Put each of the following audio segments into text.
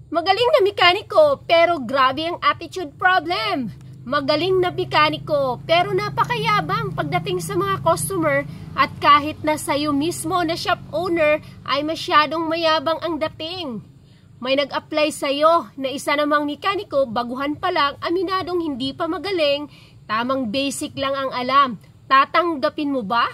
Magaling na mekaniko pero grabe ang attitude problem. Magaling na mekaniko pero napakayabang pagdating sa mga customer at kahit na sa'yo mismo na shop owner ay masyadong mayabang ang dating. May nag-apply sa'yo na isa namang mekaniko, baguhan pa lang, aminadong hindi pa magaling, tamang basic lang ang alam. Tatanggapin mo ba?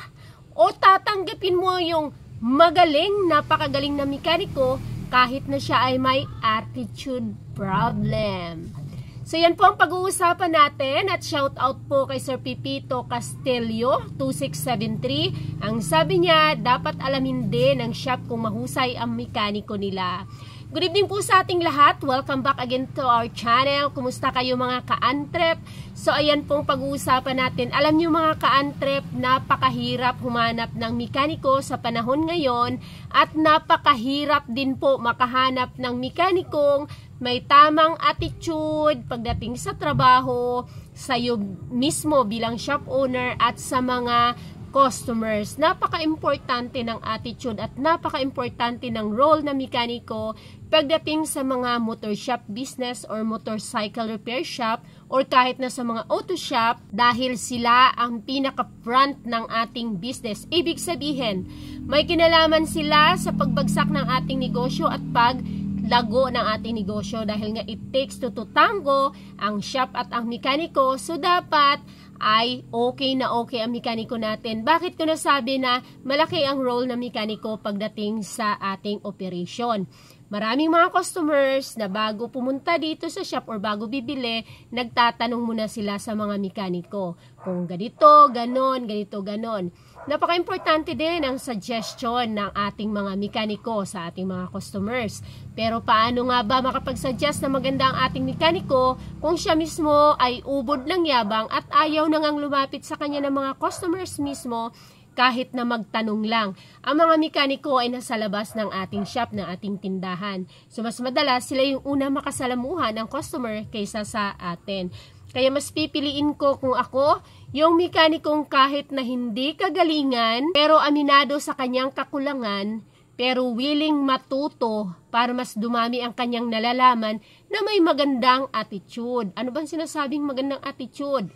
O tatanggapin mo yung magaling, napakagaling na mekaniko kahit na siya ay may attitude problem? So yan po ang pag-uusapan natin at shout out po kay Sir Pipito Castillo 2673. Ang sabi niya, dapat alamin din ng shop kung mahusay ang mekaniko nila. Good evening po sa ating lahat. Welcome back again to our channel. Kumusta kayo mga ka-antrep? So ayan pong pag-uusapan natin. Alam niyo mga ka-antrep, napakahirap humanap ng mekaniko sa panahon ngayon at napakahirap din po makahanap ng mekanikong may tamang attitude pagdating sa trabaho, sa iyo mismo bilang shop owner at sa mga customers. Napaka-importante ng attitude at napaka-importante ng role na mekaniko pagdating sa mga motor shop business or motorcycle repair shop or kahit na sa mga auto shop dahil sila ang pinaka-front ng ating business. Ibig sabihin, may kinalaman sila sa pagbagsak ng ating negosyo at paglago ng ating negosyo dahil nga it takes two to tango ang shop at ang mekaniko. So dapat ay okay na okay ang mekaniko natin. Bakit ko nasabi na malaki ang role ng mekaniko pagdating sa ating operation? Maraming mga customers na bago pumunta dito sa shop or bago bibili, nagtatanong muna sila sa mga mekaniko kung ganito, ganon, ganito, ganon. Napaka-importante din ang suggestion ng ating mga mekaniko sa ating mga customers. Pero paano nga ba makapag-suggest na maganda ang ating mekaniko kung siya mismo ay ubod ng yabang at ayaw na ngang lumapit sa kanya ng mga customers mismo kahit na magtanong lang? Ang mga mekaniko ay nasa labas ng ating shop, ng ating tindahan. So mas madalas sila yung una makasalamuhan ng customer kaysa sa atin. Kaya mas pipiliin ko kung ako yung mekanikong kahit na hindi kagalingan pero aminado sa kanyang kakulangan pero willing matuto para mas dumami ang kanyang nalalaman na may magandang attitude. Ano bang sinasabing magandang attitude?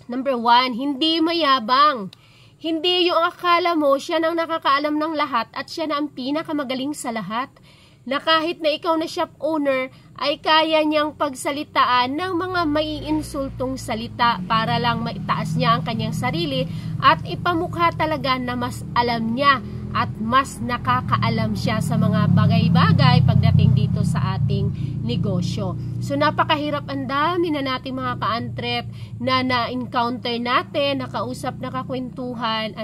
Number 1, hindi mayabang. Hindi yung akala mo siya nang nakakaalam ng lahat at siya na ang pinakamagaling sa lahat. Na kahit na ikaw na shop owner ay kaya niyang pagsalitaan ng mga maiinsultong salita para lang maitaas niya ang kanyang sarili at ipamukha talaga na mas alam niya at mas nakakaalam siya sa mga bagay-bagay pagdating dito sa ating negosyo. So napakahirap, ang dami na nating mga ka-antrep na na-encounter natin, nakausap, nakakwentuhan,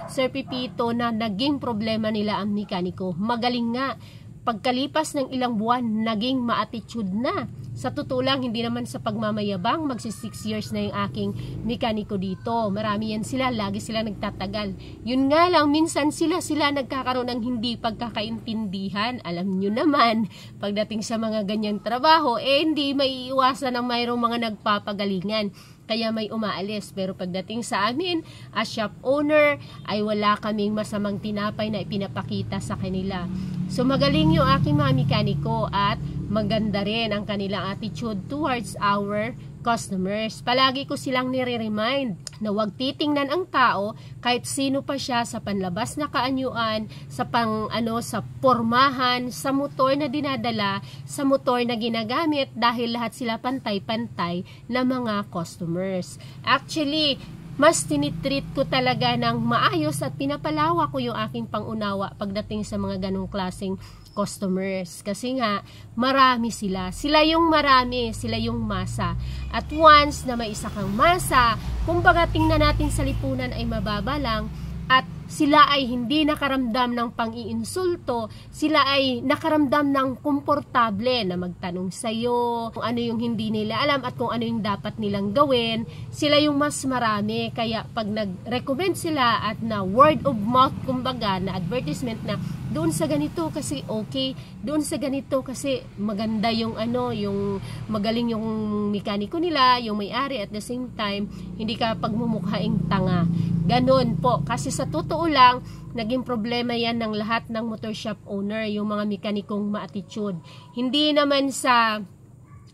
Sir Pipito, na naging problema nila ang mekaniko. Magaling nga. Pagkalipas ng ilang buwan, naging ma-attitude na. Sa totoo lang, hindi naman sa pagmamayabang, magsi 6 years na yung aking mekaniko dito. Marami yan sila, lagi sila nagtatagal. Yun nga lang, minsan sila nagkakaroon ng hindi pagkakaintindihan. Alam nyo naman, pagdating sa mga ganyang trabaho, hindi maiiwasan ang mayroong mga nagpapagalingan. Kaya may umaalis. Pero pagdating sa amin, as shop owner, ay wala kaming masamang tinapay na ipinapakita sa kanila. So magaling yung aking mga mekaniko at maganda rin ang kanilang attitude towards our customers. Palagi ko silang nire-remind na huwag titingnan ang tao kahit sino pa siya sa panlabas na kaanyuan, sa sa pormahan, sa motor na dinadala, sa motor na ginagamit dahil lahat sila pantay-pantay na mga customers. Actually, mas tinitreat ko talaga ng maayos at pinapalawa ko yung aking pangunawa pagdating sa mga ganong klaseng customers. Kasi nga, marami sila. Sila yung marami, sila yung masa. At once na may isa kang masa, kumbaga tingnan natin sa lipunan ay mababa lang, at sila ay hindi nakaramdam ng pang-iinsulto, sila ay nakaramdam ng komportable na magtanong sa'yo kung ano yung hindi nila alam at kung ano yung dapat nilang gawin. Sila yung mas marami, kaya pag nag-recommend sila at na word of mouth, kumbaga na advertisement na doon sa ganito kasi okay, doon sa ganito kasi maganda yung yung magaling yung mekaniko nila, yung may-ari, at the same time hindi ka pagmumukhaing tanga. Ganon po, kasi sa totoo lang naging problema yan ng lahat ng motor shop owner, yung mga mekanikong ma-attitude. Hindi naman sa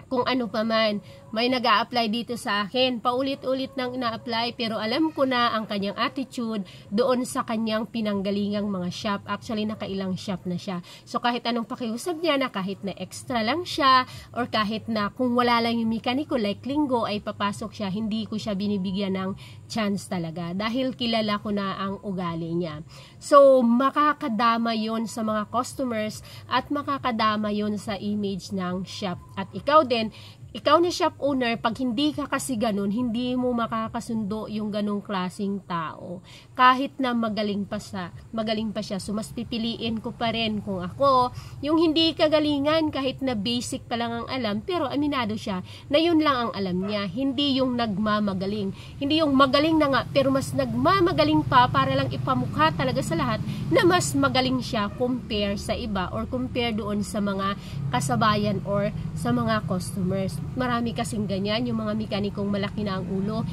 kung ano pa man. May nag-a-apply dito sa akin. Paulit-ulit nang ina-apply, pero alam ko na ang kanyang attitude doon sa kanyang pinanggalingang mga shop. Actually, nakailang shop na siya. So, kahit anong pakiusap niya na kahit na extra lang siya, or kahit na kung wala lang yung mekaniko, like linggo, ay papasok siya, hindi ko siya binibigyan ng chance talaga. Dahil kilala ko na ang ugali niya. So, makakadama yon sa mga customers at makakadama yon sa image ng shop. At ikaw din, ikaw na shop owner, pag hindi ka kasi ganun, hindi mo makakasundo yung ganung klaseng tao. Kahit na magaling pa siya. So, mas pipiliin ko pa rin kung ako, yung hindi kagalingan, kahit na basic pa lang ang alam, pero aminado siya na yun lang ang alam niya. Hindi yung nagmamagaling. Hindi yung magaling na nga, pero mas nagmamagaling pa para lang ipamukha talaga sa lahat na mas magaling siya compare sa iba or compare doon sa mga kasabayan or sa mga customers. Marami kasing ganyan, yung mga mekanikong malaki na ang ulo.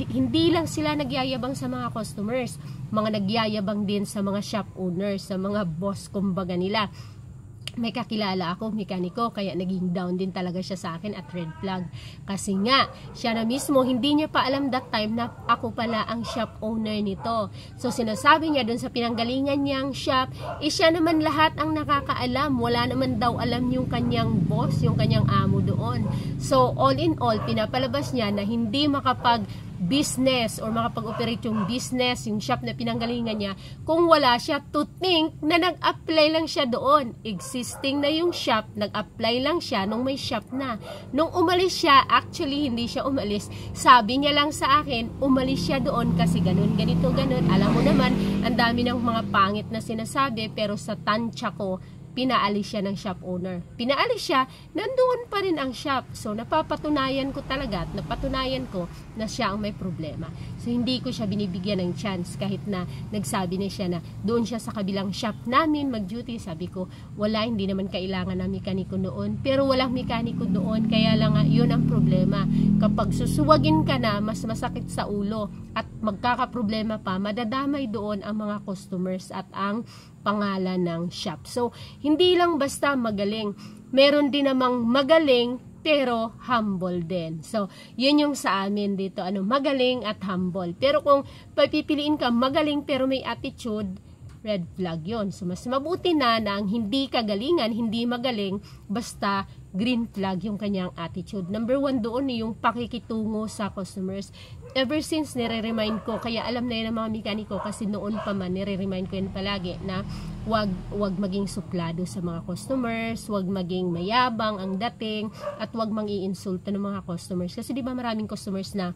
Hindi lang sila nagyayabang sa mga customers, mga nagyayabang din sa mga shop owners, sa mga boss kumbaga nila. May kakilala ako, mekaniko, kaya naging down din talaga siya sa akin at red flag. Kasi nga, siya na mismo, hindi niya pa alam that time na ako pala ang shop owner nito. So, sinasabi niya dun sa pinanggalingan niyang shop, siya naman lahat ang nakakaalam. Wala naman daw alam yung kanyang boss, yung kanyang amo doon. So, all in all, pinapalabas niya na hindi makapag-business or makapag-operate yung business, yung shop na pinanggalingan niya, kung wala siya to think na nag-apply lang siya doon. Existing na yung shop, nag-apply lang siya nung may shop na. Nung umalis siya, actually hindi siya umalis. Sabi niya lang sa akin, umalis siya doon kasi ganun, ganito, ganun. Alam mo naman, ang dami ng mga pangit na sinasabi, pero sa tansya ko, pinaalis siya ng shop owner. Pinaalis siya, nandoon pa rin ang shop. So, napapatunayan ko talaga at napatunayan ko na siya ang may problema. So, hindi ko siya binibigyan ng chance kahit na nagsabi na siya na doon siya sa kabilang shop namin mag-duty. Sabi ko, wala, hindi naman kailangan ng mekaniko noon. Pero walang mekaniko doon, kaya lang yun ang problema. Kapag susuwagin ka na, mas masakit sa ulo at magkakaproblema pa, madadamay doon ang mga customers at ang pangalan ng shop. So, hindi lang basta magaling. Meron din namang magaling pero humble din. So, yun yung sa amin dito. Magaling at humble. Pero kung papipiliin ka magaling pero may attitude, red flag yun. So, mas mabuti na ang hindi kagalingan, hindi magaling, basta green flag yung kanyang attitude. Number 1 doon yung pakikitungo sa customers. Ever since, nire-remind ko, kaya alam na yun ng mga mekaniko, kasi noon pa man, nire-remind ko yun palagi na wag maging suplado sa mga customers, wag maging mayabang ang dating, at wag mang-iinsulto ng mga customers. Kasi di ba maraming customers na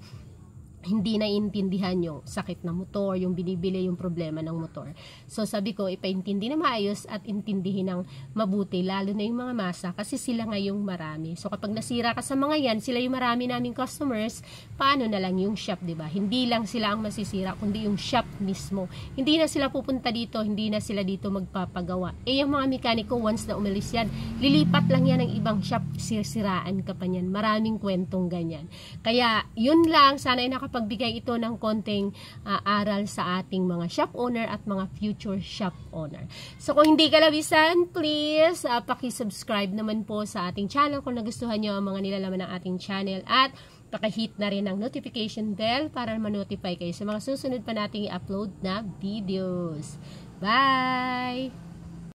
hindi naiintindihan yung sakit ng motor, yung binibili, yung problema ng motor. So, sabi ko, ipaintindi na maayos at intindihin ng mabuti, lalo na yung mga masa, kasi sila ngayong marami. So, kapag nasira ka sa mga yan, sila yung marami naming customers, paano na lang yung shop, diba? Hindi lang sila ang masisira, kundi yung shop mismo. Hindi na sila pupunta dito, hindi na sila dito magpapagawa. Yung mga mekaniko, once na umalis yan, lilipat lang yan ng ibang shop, siraan ka pa yan. Maraming kwentong ganyan. Kaya, yun lang, sana ay pagbigay ito ng konting aral sa ating mga shop owner at mga future shop owner. So, kung hindi ka labisan, please, paki-subscribe naman po sa ating channel kung nagustuhan nyo ang mga nilalaman ng ating channel, at paki-hit na rin ang notification bell para ma-notify kayo sa mga susunod pa nating i-upload na videos. Bye!